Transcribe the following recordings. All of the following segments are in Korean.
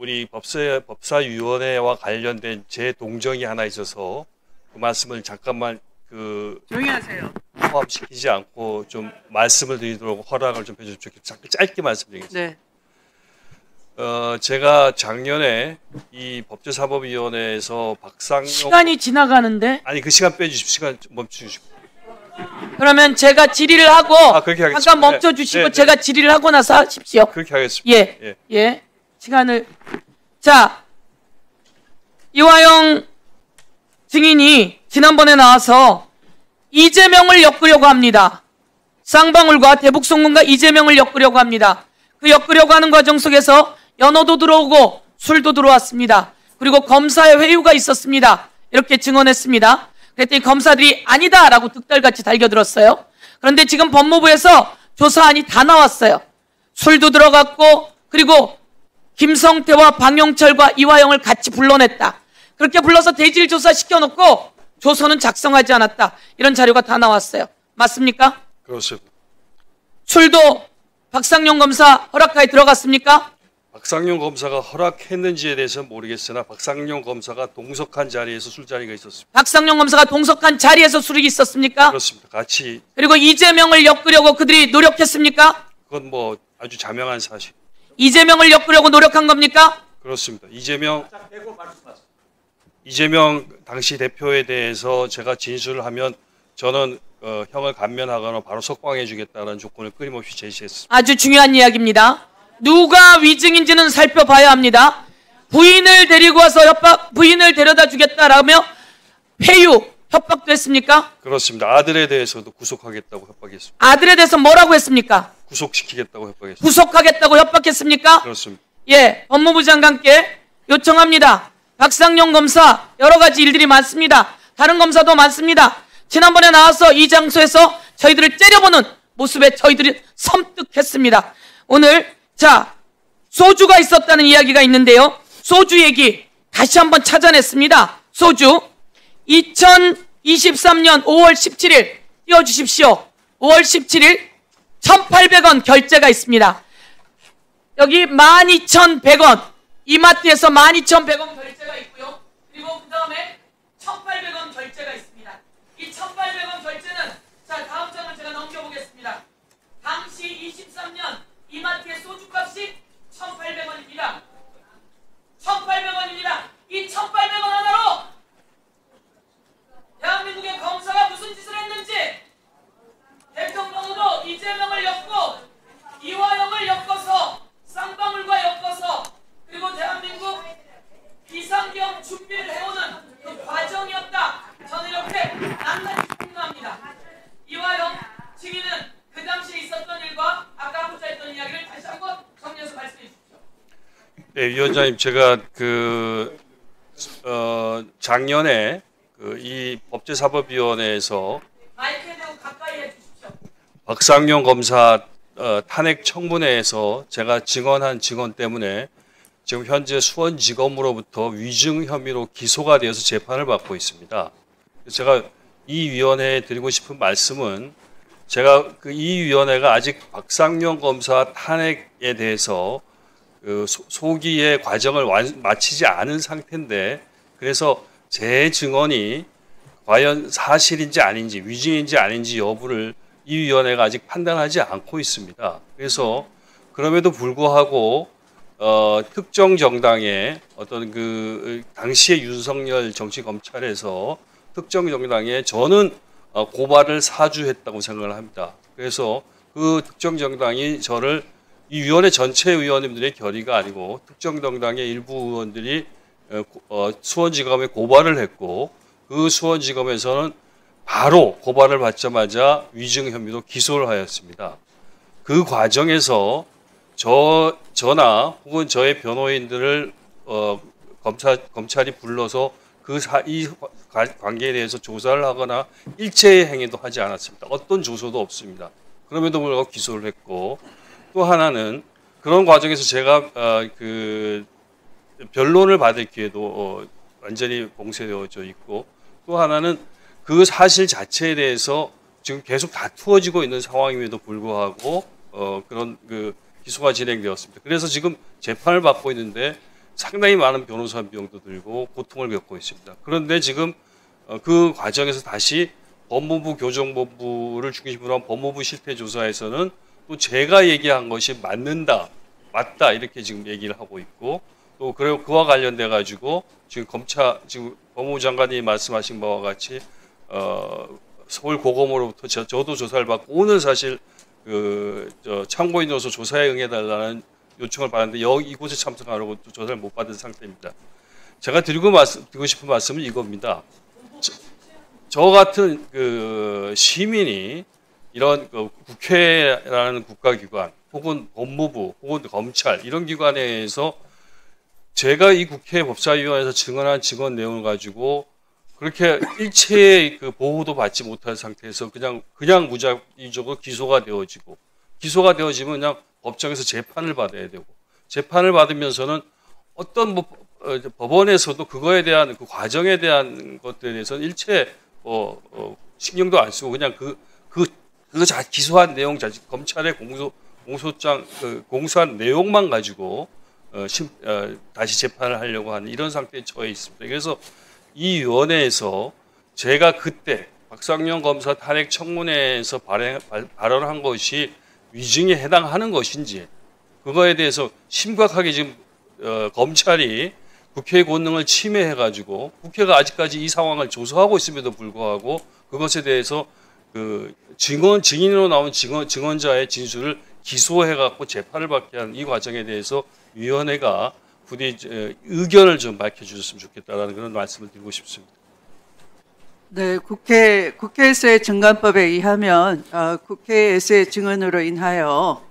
우리 법사위원회와 관련된 제 동정이 하나 있어서 그 말씀을 잠깐만 조용히 하세요. 포함시키지 않고 좀 말씀을 드리도록 허락을 좀 해주십시오. 짧게 말씀드리겠습니다. 네. 제가 작년에 이 법제사법위원회에서 박상용 시간이 지나가는데 아니 그 시간 빼주십시오. 시간 좀 멈춰주시고. 그러면 제가 질의를 하고 그렇게 하겠습니다. 잠깐 멈춰 주시고 네, 네. 제가 질의를 하고 나서 하십시오. 그렇게 하겠습니다. 예. 예. 시간을 자 이화영 증인이 지난번에 나와서 이재명을 엮으려고 합니다. 쌍방울과 대북송금과 이재명을 엮으려고 합니다. 그 엮으려고 하는 과정 속에서 연어도 들어오고 술도 들어왔습니다. 그리고 검사의 회유가 있었습니다. 이렇게 증언했습니다. 그랬더니 검사들이 아니다라고 득달같이 달겨들었어요. 그런데 지금 법무부에서 조사안이 다 나왔어요. 술도 들어갔고 그리고 김성태와 방영철과 이화영을 같이 불러냈다. 그렇게 불러서 대질 조사 시켜놓고 조서는 작성하지 않았다. 이런 자료가 다 나왔어요. 맞습니까? 그렇습니다. 술도 박상용 검사 허락하에 들어갔습니까? 박상용 검사가 허락했는지에 대해서는 모르겠으나 박상용 검사가 동석한 자리에서 술자리가 있었습니다. 박상용 검사가 동석한 자리에서 술이 있었습니까? 그렇습니다. 같이. 그리고 이재명을 엮으려고 그들이 노력했습니까? 그건 뭐 아주 자명한 사실. 이재명을 엮으려고 노력한 겁니까? 그렇습니다. 이재명 당시 대표에 대해서 제가 진술을 하면 저는 형을 감면하거나 바로 석방해 주겠다는 조건을 끊임없이 제시했습니다. 아주 중요한 이야기입니다. 누가 위증인지는 살펴봐야 합니다. 부인을 데리고 와서 부인을 데려다 주겠다라며 회유, 협박도 했습니까? 그렇습니다. 아들에 대해서도 구속하겠다고 협박했습니다. 아들에 대해서 뭐라고 했습니까? 구속시키겠다고 협박했습니다. 구속하겠다고 협박했습니까? 그렇습니다. 예, 법무부 장관께 요청합니다. 박상용 검사 여러 가지 일들이 많습니다. 다른 검사도 많습니다. 지난번에 나와서 이 장소에서 저희들을 째려보는 모습에 저희들이 섬뜩했습니다. 오늘 자 소주가 있었다는 이야기가 있는데요. 소주 얘기 다시 한번 찾아냈습니다. 소주 2023년 5월 17일 띄워주십시오. 5월 17일 1,800원 결제가 있습니다. 여기 12,100원 이마트에서 12,100원 결제가 있고요. 그리고 그 다음에 1,800원 결제가 있습니다. 이 1,800원 결제는 자 다음 장을 제가 넘겨보겠습니다. 당시 23년 이마트의 소주값이 1,800원입니다. 1,800원입니다. 이 1,800원 하나로 대한민국의 검사가 무슨 짓을 했는지 대통령으로 이재명을 엮고 이화영을 엮어서 쌍방울과 엮어서 그리고 대한민국 비상경 준비를 해오는 그 과정이었다. 저는 이렇게 낱낱이 폭로합니다. 이화영 증인은 그 당시에 있었던 일과 아까 하고자 했던 이야기를 다시 한번 정리해서 말씀해 주십시오. 네, 위원장님 제가 작년에 이 법제사법위원회에서 마이크에 대고 가까이 해주십시오. 박상용 검사 탄핵 청문회에서 제가 증언한 증언 때문에 지금 현재 수원지검으로부터 위증 혐의로 기소가 되어서 재판을 받고 있습니다. 제가 이 위원회에 드리고 싶은 말씀은 제가 이 위원회가 아직 박상용 검사 탄핵에 대해서 소기의 과정을 마치지 않은 상태인데 그래서 제 증언이 과연 사실인지 아닌지 위증인지 아닌지 여부를 이 위원회가 아직 판단하지 않고 있습니다. 그래서 그럼에도 불구하고 특정 정당의 어떤 당시의 윤석열 정치검찰에서 특정 정당에 저는 고발을 사주했다고 생각을 합니다. 그래서 그 특정 정당이 저를 이 위원회 전체 의원님들의 결의가 아니고 특정 정당의 일부 의원들이 수원지검에 고발을 했고 그 수원지검에서는 바로 고발을 받자마자 위증 혐의로 기소를 하였습니다. 그 과정에서 저나 혹은 저의 변호인들을 검찰이 불러서 이 관계에 대해서 조사를 하거나 일체의 행위도 하지 않았습니다. 어떤 조서도 없습니다. 그럼에도 불구하고 기소를 했고 또 하나는 그런 과정에서 제가 변론을 받을 기회도 완전히 봉쇄되어져 있고 또 하나는 그 사실 자체에 대해서 지금 계속 다투어지고 있는 상황임에도 불구하고 그런 기소가 진행되었습니다. 그래서 지금 재판을 받고 있는데 상당히 많은 변호사 비용도 들고 고통을 겪고 있습니다. 그런데 지금 그 과정에서 다시 법무부 교정본부를 중심으로 한 법무부 실태조사에서는 또 제가 얘기한 것이 맞다 이렇게 지금 얘기를 하고 있고 또 그리고 그와 관련돼 가지고 지금 지금 법무부 장관이 말씀하신 바와 같이 서울 고검으로부터 저도 조사를 받고 오늘 사실 참고인으로서 조사에 응해달라는 요청을 받았는데 이곳에 참석하려고 또 조사를 못 받은 상태입니다. 제가 드리고 싶은 말씀은 이겁니다. 저 같은 시민이 이런 국회라는 국가기관 혹은 법무부 혹은 검찰 이런 기관에서 제가 이 국회 법사위원회에서 증언한 증언 내용을 가지고 그렇게 일체의 보호도 받지 못한 상태에서 그냥 무작위적으로 기소가 되어지면 그냥 법정에서 재판을 받아야 되고 재판을 받으면서는 어떤 법원에서도 그거에 대한 그 과정에 대한 것들에 대해서는 일체 신경도 안 쓰고 그냥 기소한 내용 자체 검찰의 공소장 공소한 내용만 가지고 다시 재판을 하려고 하는 이런 상태에 처해 있습니다. 그래서 이 위원회에서 제가 그때 박상용 검사 탄핵 청문회에서 발언한 것이 위증에 해당하는 것인지 그거에 대해서 심각하게 지금 검찰이 국회의 권능을 침해해가지고 국회가 아직까지 이 상황을 조사하고 있음에도 불구하고 그것에 대해서 증인으로 나온 증언자의 진술을 기소해갖고 재판을 받게 하는 이 과정에 대해서 위원회가 부디 의견을 좀 밝혀주셨으면 좋겠다라는 그런 말씀을 드리고 싶습니다. 네, 국회에서의 증감법에 의하면 국회에서의 증언으로 인하여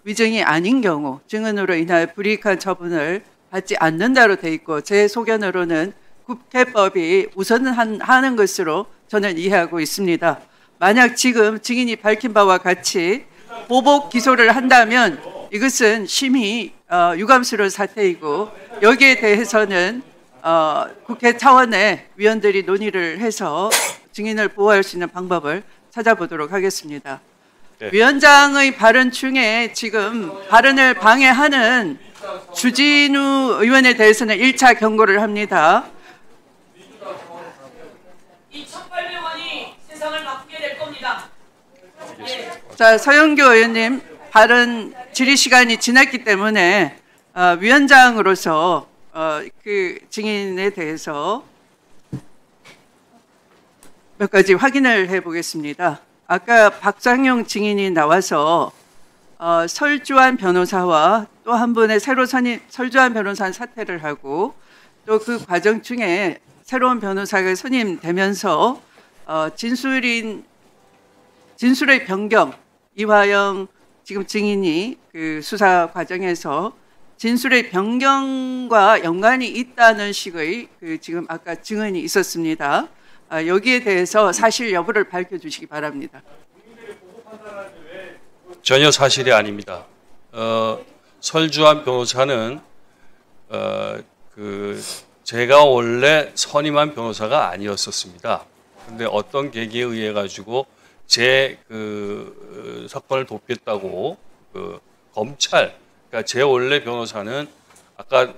위증이 아닌 경우 증언으로 인하여 불이익한 처분을 받지 않는다로 돼 있고 제 소견으로는 국회법이 우선은 하는 것으로 저는 이해하고 있습니다. 만약 지금 증인이 밝힌 바와 같이 보복 기소를 한다면 이것은 심히 유감스러운 사태이고 여기에 대해서는 국회 차원의 위원들이 논의를 해서 증인을 보호할 수 있는 방법을 찾아보도록 하겠습니다. 네. 위원장의 발언 중에 지금 발언을 방해하는 주진우 의원에 대해서는 1차 경고를 합니다. 2,800원이 세상을 바꾸게 될 겁니다. 자, 서영교 의원님 발언 질의 시간이 지났기 때문에 위원장으로서 그 증인에 대해서 몇 가지 확인을 해보겠습니다. 아까 박상용 증인이 나와서 설주환 변호사와 또 한 분의 새로 선임 설주환 변호사는 사퇴를 하고 또 그 과정 중에 새로운 변호사가 선임되면서 진술의 변경 이화영 지금 증인이 그 수사 과정에서 진술의 변경과 연관이 있다는 식의 지금 아까 증언이 있었습니다. 여기에 대해서 사실 여부를 밝혀주시기 바랍니다. 전혀 사실이 아닙니다. 설주환 변호사는 제가 원래 선임한 변호사가 아니었었습니다. 그런데 어떤 계기에 의해 가지고 제 사건을 돕겠다고 검찰, 그러니까 제 원래 변호사는 아까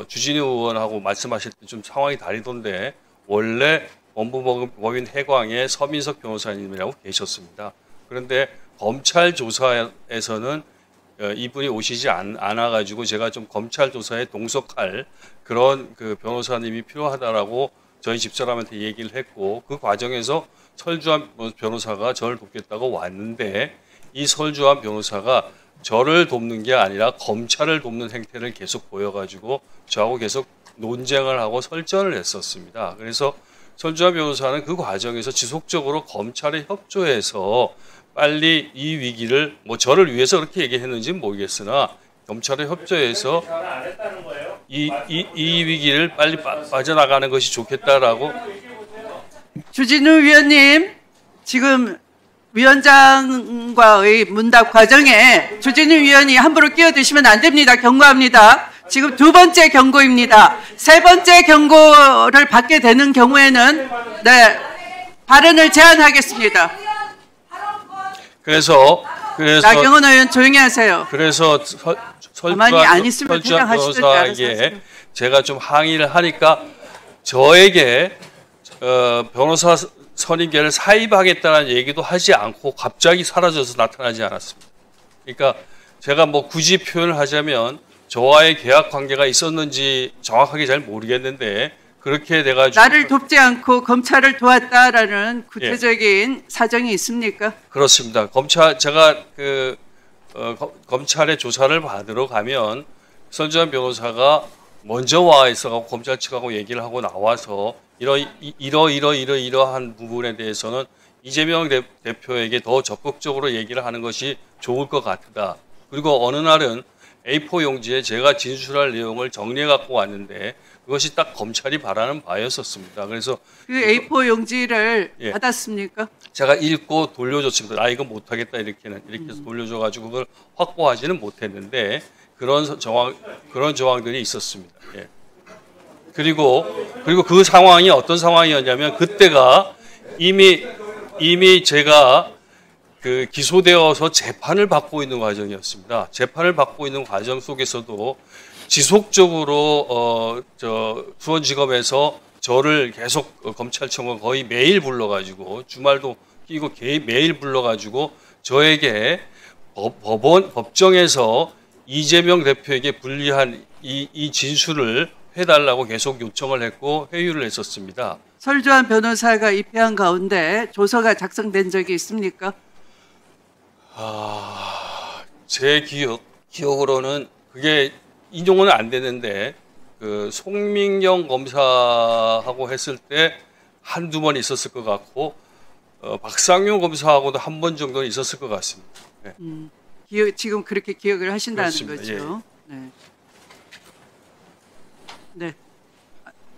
주진우 의원하고 말씀하실 때 좀 상황이 다르던데 원래 원부법인 해광의 서민석 변호사님이라고 계셨습니다. 그런데 검찰 조사에서는 이분이 오시지 않아가지고 제가 좀 검찰 조사에 동석할 그런 변호사님이 필요하다라고 저희 집사람한테 얘기를 했고 그 과정에서 설주환 변호사가 저를 돕겠다고 왔는데 이 설주환 변호사가 저를 돕는 게 아니라 검찰을 돕는 행태를 계속 보여가지고 저하고 계속 논쟁을 하고 설전을 했었습니다. 그래서 설주환 변호사는 그 과정에서 지속적으로 검찰에 협조해서 빨리 이 위기를 저를 위해서 그렇게 얘기했는지는 모르겠으나 검찰에 협조해서 이 위기를 빨리 빠져나가는 것이 좋겠다라고. 주진우 위원님 지금 위원장과의 문답 과정에 주진우 위원이 함부로 끼어드시면 안 됩니다. 경고합니다. 지금 두 번째 경고입니다. 세 번째 경고를 받게 되는 경우에는 발언을 제한하겠습니다. 그래서 나경원 의원 조용히 하세요. 그래서 가만히 안 있으면 그냥 하시던 줄 알아서 변호사에게 제가 좀 항의를 하니까 저에게 변호사 선임계를 사입하겠다는 얘기도 하지 않고 갑자기 사라져서 나타나지 않았습니다. 그러니까 제가 뭐 굳이 표현을 하자면 저와의 계약 관계가 있었는지 정확하게 잘 모르겠는데 그렇게 돼가지고 나를 돕지 않고 검찰을 도왔다라는 구체적인 사정이 있습니까? 그렇습니다. 제가 검찰의 조사를 받으러 가면 선주환 변호사가 먼저 와 있어가지고 검찰 측하고 얘기를 하고 나와서 이러한 부분에 대해서는 이재명 대표에게 더 적극적으로 얘기를 하는 것이 좋을 것 같다. 그리고 어느 날은 A4 용지에 제가 진술할 내용을 정리해 갖고 왔는데 그것이 딱 검찰이 바라는 바였었습니다. 그래서 그 A4 용지를 예. 받았습니까? 제가 읽고 돌려줬습니다. 나 이거 못하겠다 이렇게 해서 돌려줘가지고 그걸 확보하지는 못했는데 그런 정황들이 있었습니다. 예. 그리고 그 상황이 어떤 상황이었냐면 그때가 이미 제가 기소되어서 재판을 받고 있는 과정이었습니다. 재판을 받고 있는 과정 속에서도 지속적으로 수원지검에서 저를 계속 검찰청은 거의 매일 불러가지고 주말도 끼고 매일 불러가지고 저에게 법정에서 이재명 대표에게 불리한 이 진술을 해달라고 계속 요청을 했고 회유를 했었습니다. 설주환 변호사가 입회한 가운데 조서가 작성된 적이 있습니까? 제 기억으로는 그게 인용은 안 되는데 송민경 검사하고 했을 때 한두 번 있었을 것 같고 박상용 검사하고도 한 번 정도는 있었을 것 같습니다. 네. 지금 그렇게 기억을 하신다는 그렇습니다. 거죠. 네. 네.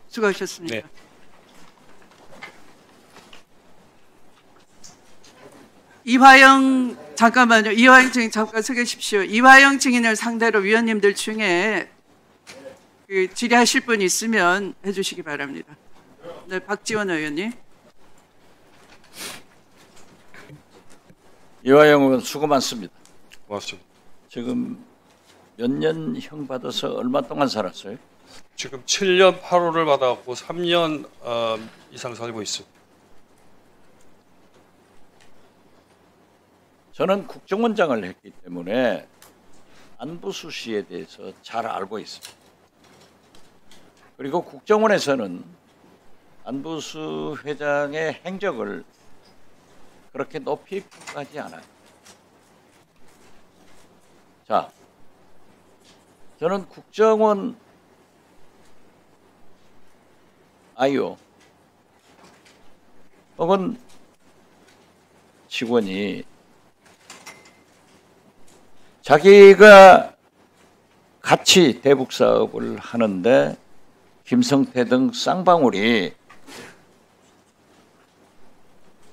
수고하셨습니다. 네. 이화영 잠깐만요. 이화영 증인 잠깐 서 계십시오. 이화영 증인을 상대로 위원님들 중에 질의하실 분 있으면 해주시기 바랍니다. 네, 박지원 의원님. 이화영 의원 수고 많습니다. 고맙습니다. 지금 몇 년 형 받아서 얼마 동안 살았어요? 지금 7년 8월을 받아갖고 3년 이상 살고 있습니다. 저는 국정원장을 했기 때문에 안부수 씨에 대해서 잘 알고 있습니다. 그리고 국정원에서는 안부수 회장의 행적을 그렇게 높이 평가하지 않아요. 자, 저는 국정원 아이오 혹은 직원이 자기가 같이 대북 사업을 하는데 김성태 등 쌍방울이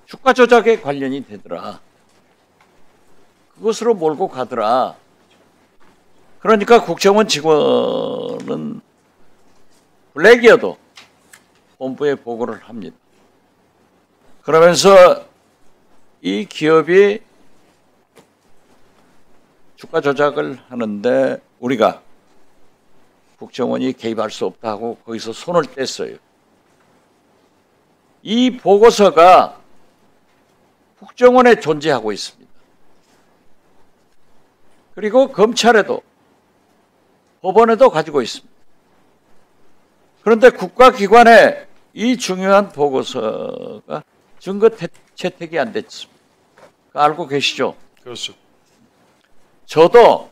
주가 조작에 관련이 되더라. 그것으로 몰고 가더라. 그러니까 국정원 직원은 블랙이어도 본부에 보고를 합니다. 그러면서 이 기업이 주가 조작을 하는데 우리가 국정원이 개입할 수 없다고 거기서 손을 뗐어요. 이 보고서가 국정원에 존재하고 있습니다. 그리고 검찰에도 법원에도 가지고 있습니다. 그런데 국가기관에 이 중요한 보고서가 증거 채택이 안 됐습니다. 알고 계시죠? 그렇습니다. 저도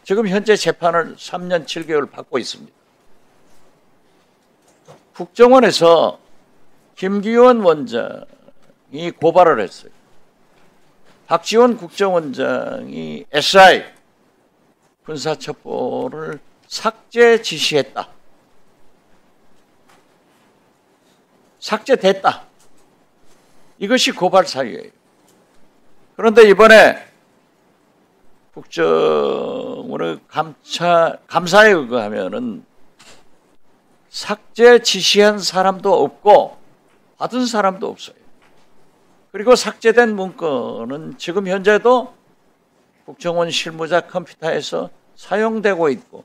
지금 현재 재판을 3년 7개월 받고 있습니다. 국정원에서 김기현 원장이 고발을 했어요. 박지원 국정원장이 SI 군사첩보를 삭제 지시했다. 삭제됐다. 이것이 고발 사유예요. 그런데 이번에 국정원의 감사에 의거하면은 삭제 지시한 사람도 없고 받은 사람도 없어요. 그리고 삭제된 문건은 지금 현재도 국정원 실무자 컴퓨터에서 사용되고 있고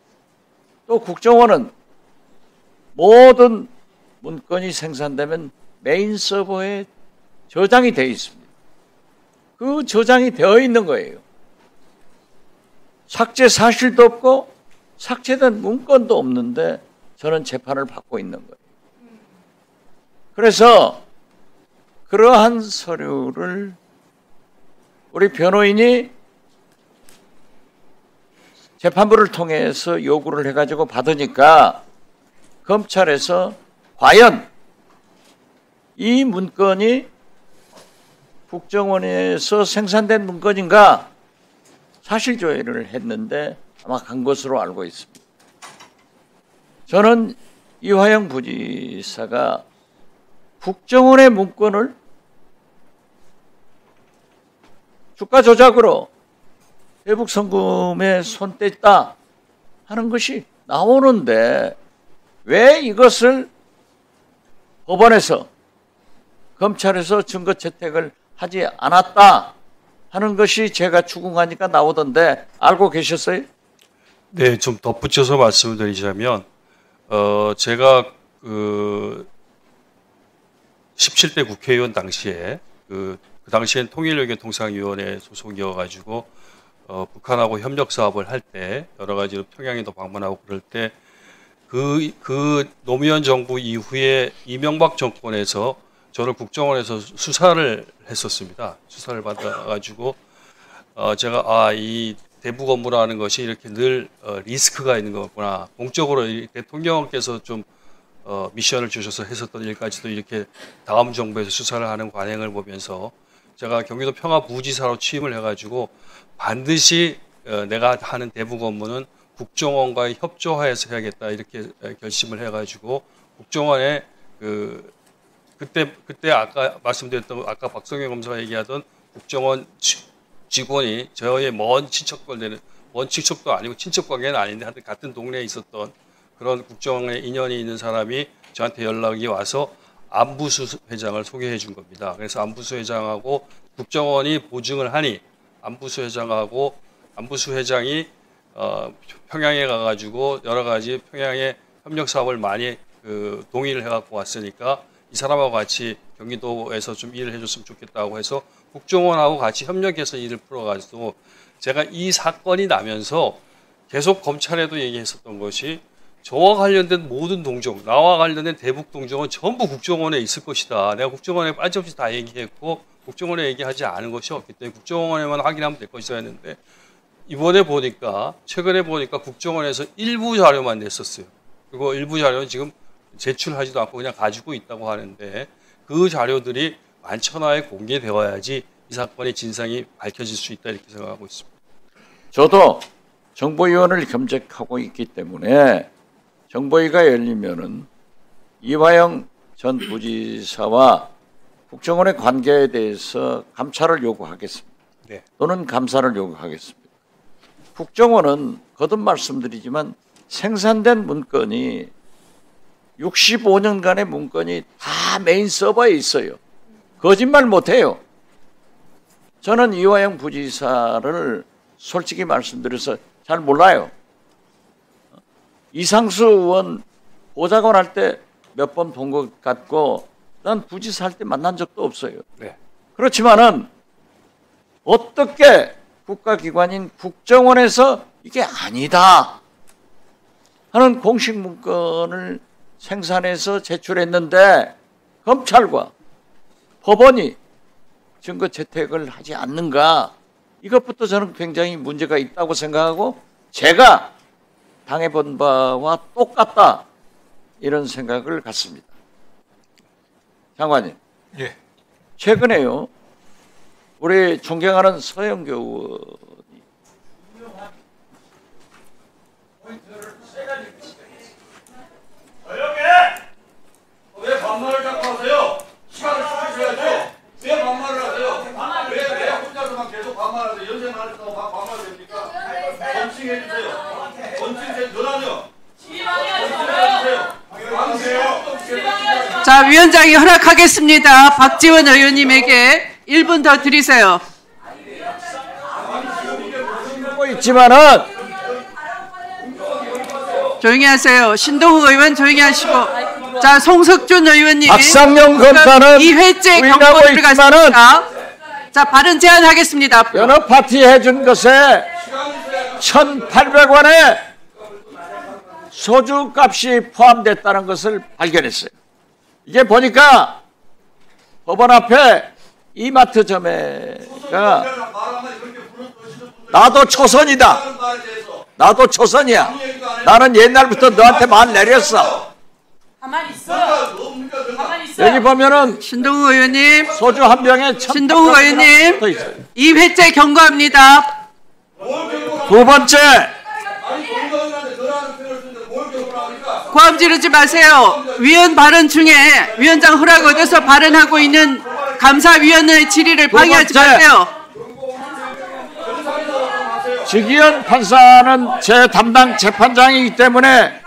또 국정원은 모든 문건이 생산되면 메인 서버에 저장이 되어 있습니다. 그 저장이 되어 있는 거예요. 삭제 사실도 없고 삭제된 문건도 없는데 저는 재판을 받고 있는 거예요. 그래서 그러한 서류를 우리 변호인이 재판부를 통해서 요구를 해가지고 받으니까 검찰에서 과연 이 문건이 국정원에서 생산된 문건인가 사실조회를 했는데 아마 간 것으로 알고 있습니다. 저는 이화영 부지사가 국정원의 문건을 주가 조작으로 대북 송금에 손 뗐다 하는 것이 나오는데 왜 이것을 법원에서 검찰에서 증거 채택을 하지 않았다 하는 것이 제가 추궁하니까 나오던데 알고 계셨어요? 네, 좀 덧붙여서 말씀을 드리자면 제가 17대 국회의원 당시에 그 당시엔 통일외교통상위원회 소속이어가지고 북한하고 협력 사업을 할 때 여러 가지로 평양에도 방문하고 그럴 때 그 노무현 정부 이후에 이명박 정권에서 저를 국정원에서 수사를 했었습니다. 수사를 받아가지고 제가 이 대북 업무라는 것이 이렇게 늘 리스크가 있는 거구나. 공적으로 대통령께서 좀 미션을 주셔서 했었던 일까지도 이렇게 다음 정부에서 수사를 하는 관행을 보면서 제가 경기도 평화부지사로 취임을 해가지고 반드시 내가 하는 대북 업무는 국정원과의 협조하에서 해야겠다 이렇게 결심을 해가지고 국정원에 그때 아까 말씀드렸던 아까 박성현 검사가 얘기하던 국정원 직원이 저의 먼 친척권되는 먼 친척도 아니고 친척 관계는 아닌데 하여튼 같은 동네에 있었던 그런 국정원에 인연이 있는 사람이 저한테 연락이 와서 안부수 회장을 소개해 준 겁니다. 그래서 안부수 회장하고 국정원이 보증을 하니 안부수 회장이 평양에 가가지고 여러 가지 평양에 협력 사업을 많이 동의를 해갖고 왔으니까 이 사람하고 같이 경기도에서 좀 일을 해줬으면 좋겠다고 해서 국정원하고 같이 협력해서 일을 풀어가지고 제가 이 사건이 나면서 계속 검찰에도 얘기했었던 것이 저와 관련된 모든 동정, 나와 관련된 대북 동정은 전부 국정원에 있을 것이다. 내가 국정원에 빠짐없이 다 얘기했고 국정원에 얘기하지 않은 것이 없기 때문에 국정원에만 확인하면 될 것이다 했는데 이번에 보니까 최근에 보니까 국정원에서 일부 자료만 냈었어요. 그리고 일부 자료는 지금 제출하지도 않고 그냥 가지고 있다고 하는데 그 자료들이 만천하에 공개되어야지 이 사건의 진상이 밝혀질 수 있다 이렇게 생각하고 있습니다. 저도 정보위원을 겸직하고 있기 때문에 정보위가 열리면은 이화영 전 부지사와 국정원의 관계에 대해서 감찰을 요구하겠습니다. 네. 또는 감사를 요구하겠습니다. 국정원은 거듭 말씀드리지만 생산된 문건이 65년간의 문건이 다 메인 서버에 있어요. 거짓말 못해요. 저는 이화영 부지사를 솔직히 말씀드려서 잘 몰라요. 이상수 의원 보좌관 할 때 몇 번 본 것 같고 난 부지사 할 때 만난 적도 없어요. 네. 그렇지만은 어떻게 국가기관인 국정원에서 이게 아니다 하는 공식 문건을 생산해서 제출했는데 검찰과 법원이 증거 채택을 하지 않는가 이것부터 저는 굉장히 문제가 있다고 생각하고 제가 당해본 바와 똑같다 이런 생각을 갖습니다. 장관님, 예. 최근에요 우리 존경하는 서영교 의원이 조용히 해! 왜 반말을 자꾸 하세요? 시간을 주셔야죠. 왜 반말을 하세요? 왜 혼자서만 계속 반말하세요? 연세 많으시다고 반말 됩니까? 원칙해 주세요. 원칙해 전화요. 자, 위원장이 허락하겠습니다. 박지원 의원님에게 1분 더 드리세요. 하고 있지만은 조용히 하세요. 신동욱 의원 조용히 하시고. 자, 송석준 의원님. 박상영 검사는 2회째 부인하고 경고 있지만은 들어갔습니다. 자, 발언 제한하겠습니다. 앞으로. 여러 파티 해준 것에 1,800원의 소주 값이 포함됐다는 것을 발견했어요. 이게 보니까 법원 앞에 이마트점에가 나도 초선이다. 나도 초선이야. 나는 옛날부터 너한테 말 내렸어. 가만히 있어요. 가만히 있어요. 여기 보면은 신동욱 의원님. 소주 한 병에 신동욱 의원님. 더 있어요. 2회째 경고합니다. 두 번째, 고함 지르지 마세요. 위원 발언 중에 위원장 허락 얻어서 발언하고 있는 감사위원회의 질의를 방해하지 번째. 마세요. 지기현 판사는 제 담당 재판장이기 때문에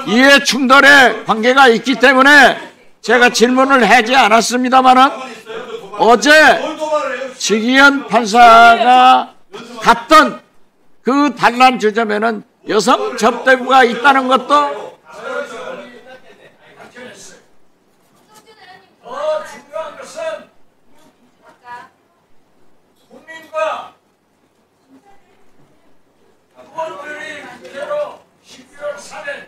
이해 충돌의 관계가 있기 때문에 제가 질문을 하지 않았습니다만은 어제 지기현 판사가 갔던 그 단란 지점에는 여성 접대부가 있다는 것도 더 중요한 것은 국민과 의원들이 그대로 12월 3일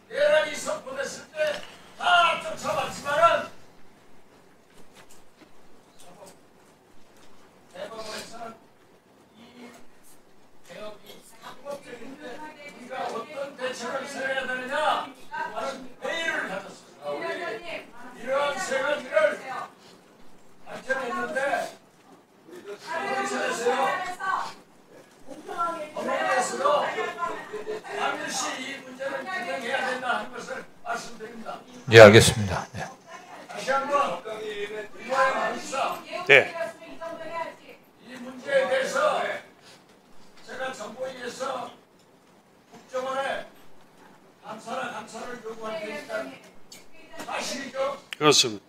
내란이 선포됐을 때 다 쫓아봤지만은 대법원에서는 이 개혁이 합법적인데 우리가 어떤 대책을 세워야 되느냐 하는 회의를 가졌습니다. 이러한 세 가지를 밝혀냈는데 법원에서도 반드시 이 문제를 규명해야 된다 하는 것을 말씀드립니다. 예, 알겠습니다. 네. 다시 한번 이화영 부지사 네. 이 문제에 대해서 제가 정보위에서 국정원에 감사를 요구할 테니까 사실이죠? 그렇습니다.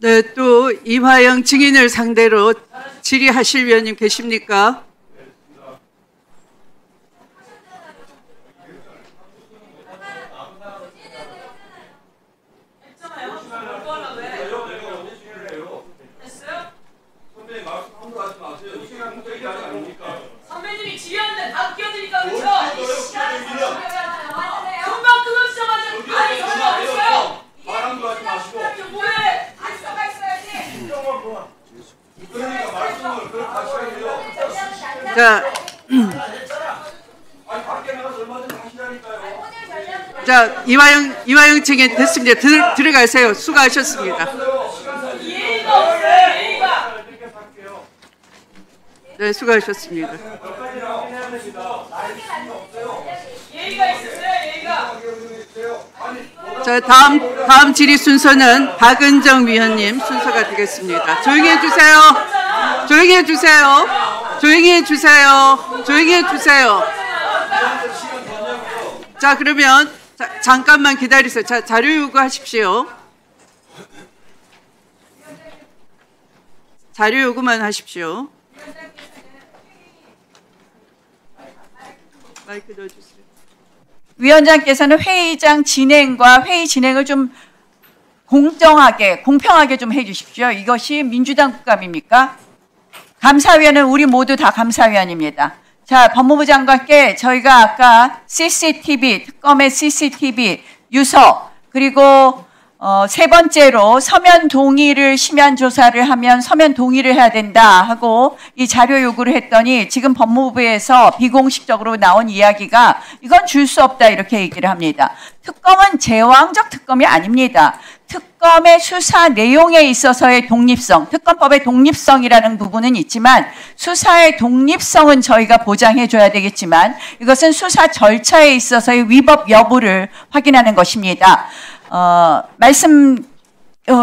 네, 또 이화영 증인을 상대로 질의하실 위원님 계십니까? 선배님이 지휘하는데 다 끼어드니까 그렇죠? 금방 끊어지자마자 아니 저거 어딨어요? 바람도 하지 마시고 뭐해? 그러니까 말씀을 그렇게 하셔야돼요. 자, 아니 밖에 나가서 얼마든지 하시라니까요. 자, 이화영 증인 됐습니다. 들어가세요. 수고하셨습니다. 예의가 없어요. 예의가. 네, 수고하셨습니다. 예의가 있으세요. 예의가. 자, 다음 질의 순서는 박은정 위원님 순서가 되겠습니다. 조용히 해주세요. 조용히 해주세요. 조용히 해주세요. 조용히 해주세요. 자, 그러면 잠깐만 기다리세요. 자, 자료 요구하십시오. 자료 요구만 하십시오. 마이크 넣어주세요. 위원장께서는 회의장 진행과 회의 진행을 좀 공정하게, 공평하게 좀 해주십시오. 이것이 민주당 국감입니까? 감사위원은 우리 모두 다 감사위원입니다. 자, 법무부 장관께 저희가 아까 CCTV, 특검의 CCTV 유서, 그리고 세 번째로 서면 동의를 심야 조사를 하면 서면 동의를 해야 된다 하고 이 자료 요구를 했더니 지금 법무부에서 비공식적으로 나온 이야기가 이건 줄 수 없다 이렇게 얘기를 합니다. 특검은 제왕적 특검이 아닙니다. 특검의 수사 내용에 있어서의 독립성, 특검법의 독립성이라는 부분은 있지만 수사의 독립성은 저희가 보장해줘야 되겠지만 이것은 수사 절차에 있어서의 위법 여부를 확인하는 것입니다.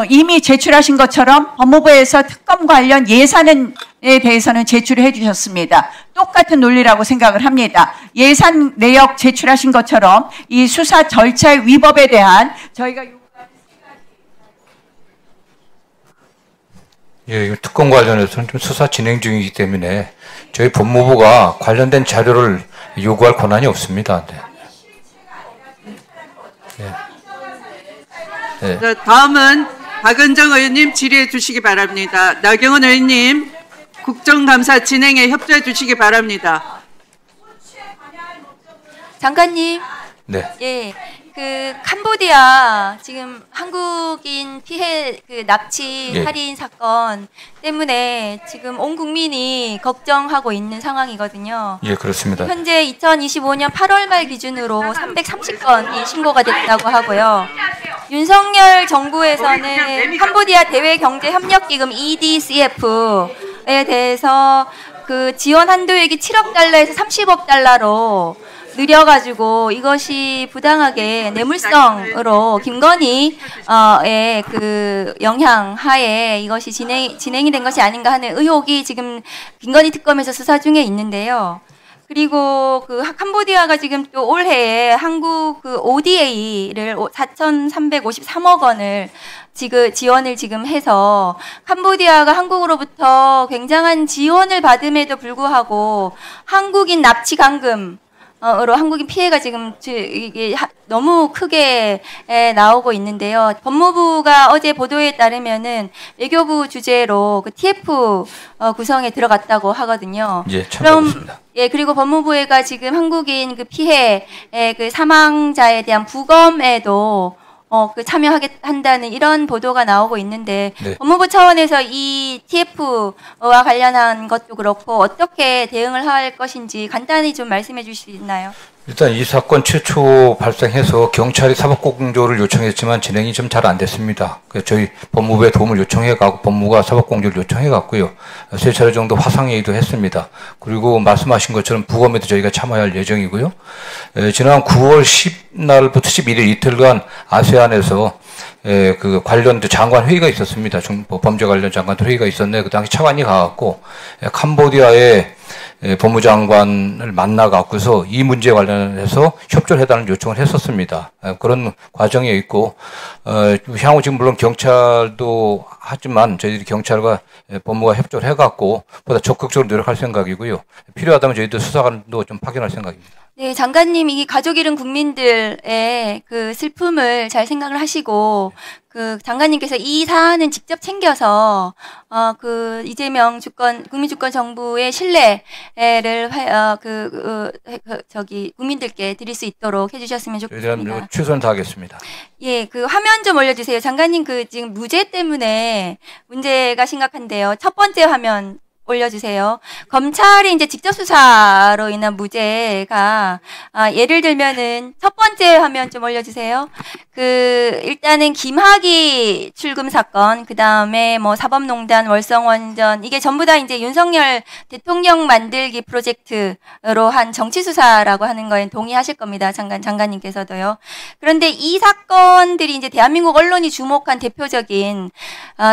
이미 제출하신 것처럼 법무부에서 특검 관련 예산에 대해서는 제출을 해주셨습니다. 똑같은 논리라고 생각을 합니다. 예산 내역 제출하신 것처럼 이 수사 절차의 위법에 대한 저희가 요구하는 세 가지. 예, 이 특검 관련해서는 좀 수사 진행 중이기 때문에 저희 법무부가 관련된 자료를 요구할 권한이 없습니다. 네. 네. 자, 다음은 박은정 의원님 질의해 주시기 바랍니다. 나경원 의원님 국정감사 진행에 협조해 주시기 바랍니다. 장관님, 네. 예, 그 캄보디아 지금 한국인 피해 그 납치 예. 살인 사건 때문에 지금 온 국민이 걱정하고 있는 상황이거든요. 예, 그렇습니다. 현재 2025년 8월 말 기준으로 330건이 신고가 됐다고 하고요. 윤석열 정부에서는 캄보디아 대외경제협력기금 EDCF에 대해서 그 지원 한도액이 7억 달러에서 30억 달러로 느려가지고 이것이 부당하게 뇌물성으로 김건희의 그 영향 하에 이것이 진행이 된 것이 아닌가 하는 의혹이 지금 김건희 특검에서 수사 중에 있는데요. 그리고 그 캄보디아가 지금 또 올해에 한국 그 ODA를 4,353억 원을 지원을 지금 해서 캄보디아가 한국으로부터 굉장한 지원을 받음에도 불구하고 한국인 납치 강금 으로 한국인 피해가 지금 이게 너무 크게 나오고 있는데요. 법무부가 어제 보도에 따르면은 외교부 주재로 그 TF 구성에 들어갔다고 하거든요. 예, 참고했습니다. 예, 그리고 법무부가 지금 한국인 그 피해 그 사망자에 대한 부검에도 그 참여한다는 이런 보도가 나오고 있는데 네. 법무부 차원에서 이 TF와 관련한 것도 그렇고 어떻게 대응을 할 것인지 간단히 좀 말씀해 주실 수 있나요? 일단 이 사건 최초 발생해서 경찰이 사법공조를 요청했지만 진행이 좀 잘 안 됐습니다. 그래서 저희 법무부에 도움을 요청해가고 법무부가 사법공조를 요청해갔고요. 3차례 정도 화상회의도 했습니다. 그리고 말씀하신 것처럼 부검에도 저희가 참여할 예정이고요. 지난 9월 10날부터 11일 이틀간 아세안에서 그 관련 장관 회의가 있었습니다. 범죄 관련 장관 회의가 있었는데 그 당시 차관이 가갖고 캄보디아의 법무장관을 만나갖고서 이 문제에 관련해서 협조를 해달라는 요청을 했었습니다. 그런 과정에 있고 향후 지금 물론 경찰도 하지만 저희들이 경찰과 법무가 협조를 해갖고 보다 적극적으로 노력할 생각이고요. 필요하다면 저희들 수사관도 좀 파견할 생각입니다. 네, 장관님, 이 가족 잃은 국민들의 그 슬픔을 잘 생각을 하시고, 그 장관님께서 이 사안은 직접 챙겨서, 그 이재명 국민주권 정부의 신뢰를, 국민들께 드릴 수 있도록 해주셨으면 좋겠습니다. 저희들은 최선을 다하겠습니다. 예, 그 화면 좀 올려주세요. 장관님, 그 지금 무죄 때문에 문제가 심각한데요. 첫 번째 화면 올려주세요. 검찰이 이제 직접 수사로 인한 무죄가 예를 들면은 첫 번째 화면 좀 올려주세요. 그 일단은 김학의 출금 사건, 그 다음에 뭐 사법농단, 월성원전 이게 전부 다 이제 윤석열 대통령 만들기 프로젝트로 한 정치 수사라고 하는 거에 동의하실 겁니다. 장관님께서도요. 그런데 이 사건들이 이제 대한민국 언론이 주목한 대표적인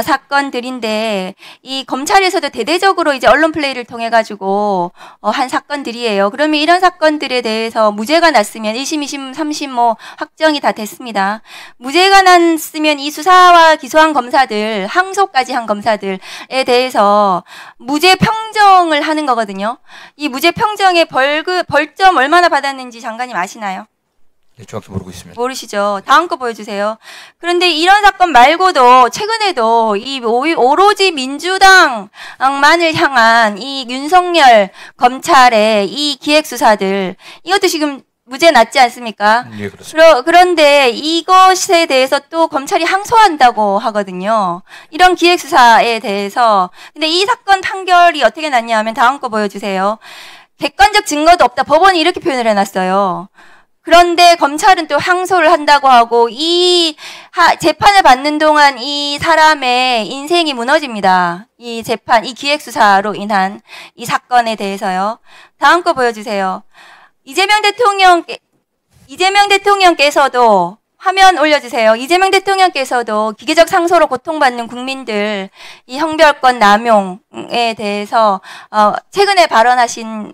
사건들인데 이 검찰에서도 대대적으로 이제 언론 플레이를 통해 가지고 한 사건들이에요. 그러면 이런 사건들에 대해서 무죄가 났으면 1심, 2심, 3심 뭐 확정이 다 됐습니다. 무죄가 났으면 이 수사와 기소한 검사들, 항소까지 한 검사들에 대해서 무죄 평정을 하는 거거든요. 이 무죄 평정의 벌점 얼마나 받았는지 장관님 아시나요? 네, 정확히 모르고 있습니다. 모르시죠? 다음 거 보여주세요. 그런데 이런 사건 말고도 최근에도 이 오로지 민주당만을 향한 이 윤석열 검찰의 이 기획수사들 이것도 지금 무죄 났지 않습니까? 예, 그렇습니다. 그런데 이것에 대해서 또 검찰이 항소한다고 하거든요. 이런 기획수사에 대해서. 근데 이 사건 판결이 어떻게 났냐 하면 다음 거 보여주세요. 객관적 증거도 없다. 법원이 이렇게 표현을 해놨어요. 그런데 검찰은 또 항소를 한다고 하고 이 재판을 받는 동안 이 사람의 인생이 무너집니다. 이 재판, 이 기획수사로 인한 이 사건에 대해서요. 다음 거 보여주세요. 이재명 대통령께서도 화면 올려주세요. 이재명 대통령께서도 기계적 상소로 고통받는 국민들 이 형별권 남용에 대해서 최근에 발언하신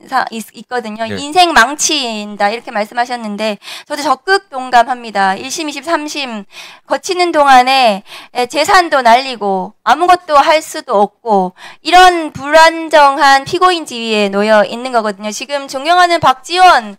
있거든요. 네. 인생 망친다 이렇게 말씀하셨는데 저도 적극 동감합니다. 1심, 2심, 3심 거치는 동안에 재산도 날리고 아무것도 할 수도 없고 이런 불안정한 피고인 지위에 놓여 있는 거거든요. 지금 존경하는 박지원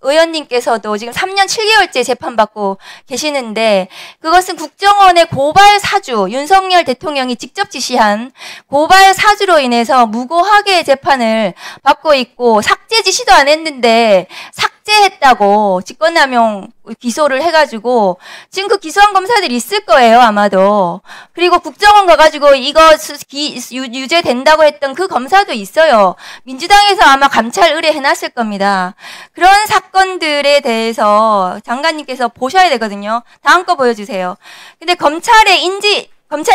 의원님께서도 지금 3년 7개월째 재판받고 계시는데 그것은 국정원의 고발 사주, 윤석열 대통령이 직접 지시한 고발 사주로 인해서 무고하게 재판을 받고 있고 삭제 지시도 안 했는데 삭제했다고 직권남용 기소를 해가지고 지금 그 기소한 검사들이 있을 거예요 아마도. 그리고 국정원 가가지고 이거 유죄된다고 했던 그 검사도 있어요. 민주당에서 아마 감찰 의뢰해놨을 겁니다. 그런 사건들에 대해서 장관님께서 보셔야 되거든요. 다음 거 보여주세요. 근데 검찰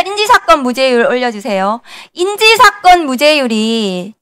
인지사건 무죄율 올려주세요. 인지사건 무죄율이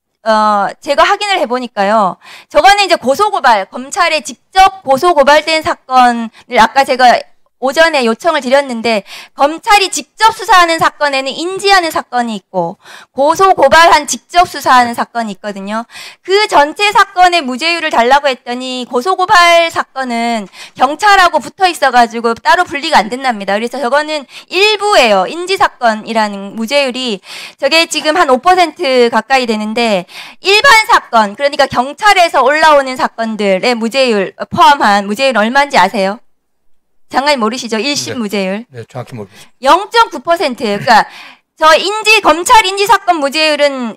제가 확인을 해보니까요. 저거는 이제 고소고발, 검찰에 직접 고소고발된 사건을 아까 제가 오전에 요청을 드렸는데 검찰이 직접 수사하는 사건에는 인지하는 사건이 있고 고소고발한 직접 수사하는 사건이 있거든요. 그 전체 사건의 무죄율을 달라고 했더니 고소고발 사건은 경찰하고 붙어 있어가지고 따로 분리가 안 된답니다. 그래서 저거는 일부예요. 인지사건이라는 무죄율이 저게 지금 한 5% 가까이 되는데 일반 사건, 그러니까 경찰에서 올라오는 사건들의 무죄율 포함한 무죄율 얼마인지 아세요? 장관님 모르시죠? 1심 네. 무죄율. 네, 정확히 모르겠습니다. 0.9%. 그러니까 검찰 인지사건 무죄율은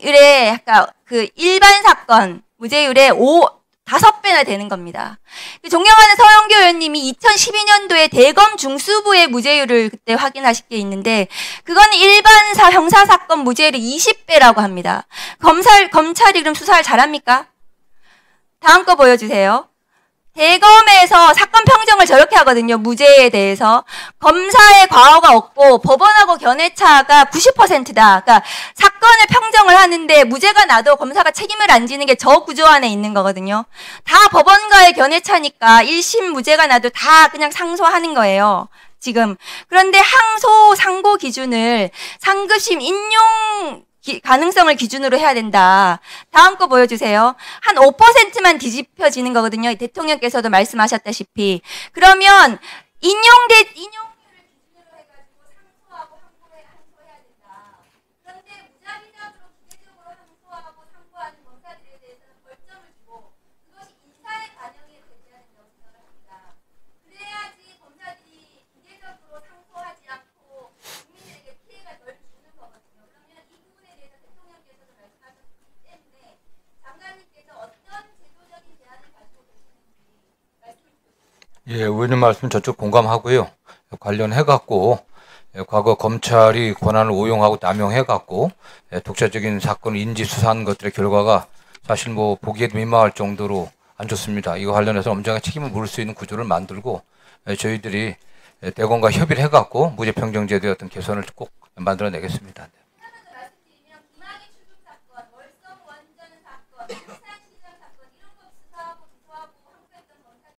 아까 그 일반 사건 무죄율의 5배나 되는 겁니다. 존경하는 서영교 의원님이 2012년도에 대검 중수부의 무죄율을 그때 확인하실 게 있는데 그건 일반 형사사건 무죄율이 20배라고 합니다. 검찰이 그럼 수사를 잘합니까? 다음 거 보여주세요. 대검에서 사건 평정을 저렇게 하거든요. 무죄에 대해서. 검사의 과오가 없고 법원하고 견해차가 90%다. 그러니까 사건을 평정을 하는데 무죄가 나도 검사가 책임을 안 지는 게 저 구조 안에 있는 거거든요. 다 법원과의 견해차니까 1심 무죄가 나도 다 그냥 상소하는 거예요. 지금. 그런데 항소 상고 기준을 상급심 인용 가능성을 기준으로 해야 된다. 다음 거 보여주세요. 한 5%만 뒤집혀지는 거거든요. 대통령께서도 말씀하셨다시피. 그러면 인용률을 기준으로 해가지고 상소하고 항소해야 된다. 그런데 무작위적으로 기계적으로 항소하고 상고하는 검사들에 대해서는 벌점을 주고 그것이 인사에 반영이 되어야 된다고 생각을 합니다. 그래야지 검사들이 기계적으로 상소하지 않고 국민들에게 피해가 덜 주는 거거든요. 그러면 이 부분에 대해서 대통령께서도 말씀하셨기 때문에 장관님께서 어떤 제도적인 제안을 가지고 계시는지 말씀해 주세요. 예, 의원님 말씀 저쪽 공감하고요. 관련해갖고 과거 검찰이 권한을 오용하고 남용해갖고 독자적인 사건을 인지 수사한 것들의 결과가 사실 뭐 보기에도 민망할 정도로 안 좋습니다. 이거 관련해서 엄정한 책임을 물을 수 있는 구조를 만들고 저희들이 대검과 협의를 해갖고 무죄평정제도의 어떤 개선을 꼭 만들어내겠습니다.